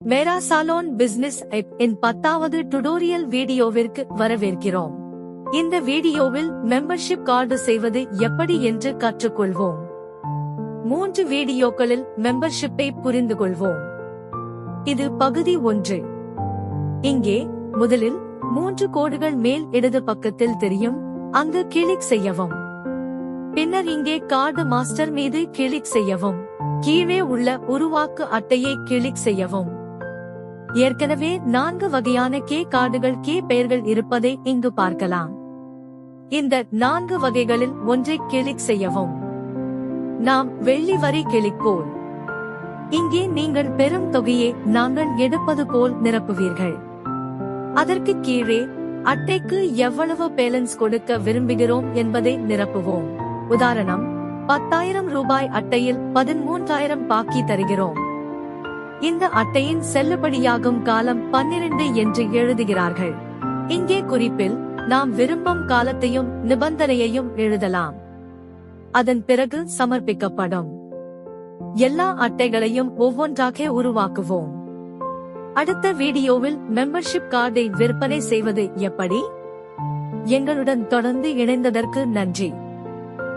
மேரா சாலோன் business app இன் 10வது tutorial வீடியோவிற்கு வரவேற்கிறோம். இந்த வீடியோவில் மெம்பர்ஷிப் கார்டு செய்வது எப்படி என்று கற்றுக்கொள்வோம். 3 வீடியோக்களில் மெம்பர்ஷிப்பை புரிந்து கொள்வோம். இது பகுதி 1. இங்கே முதலில் 3 கோடுகள் மேல் இடது பக்கத்தில் தெரியும், அங்கு கிளிக் செய்யவும். பின்னர் இங்கே கார்டு மாஸ்டர் மீது கிளிக் செய்யவும். கீழே உள்ள உருவாக்கு அட்டையை கிளிக் செய்யவும். ஏற்கனவே 4 வகையான கார்டுகள் பெயர்கள் இருப்பதை இங்கு பார்க்கலாம். இந்த 4 வகைகளில் ஒன்றை கிளிக் செய்யவும். நாம் வெள்ளி வரி கிளிக்கோள். இங்கே நீங்கள் பெறும் தொகையை நாங்கள் எடுப்பது போல் நிரப்புவீர்கள். அதற்கு கீழே அட்டைக்கு எவ்வளவு பேலன்ஸ் கொடுக்க விரும்புகிறோம் என்பதை நிரப்புவோம். உதாரணம், 10,000 ரூபாய் அட்டையில் 13,000 பாக்கி தருகிறோம். இந்த அட்டையின் செல்லுபடியாகும் காலம் 12 என்று எழுதுகிறார்கள். இங்கே குறிப்பில் நாம் விரும்பும் காலத்தையும் நிபந்தனையையும் எழுதலாம். அதன் பிறகு சமர்ப்பிக்கப்படும். எல்லா அட்டைகளையும் ஒவ்வொன்றாக உருவாக்குவோம். அடுத்த வீடியோவில் மெம்பர்ஷிப் கார்டை விற்பனை செய்வது எப்படி? எங்களுடன் தொடர்ந்து இணைந்ததற்கு நன்றி.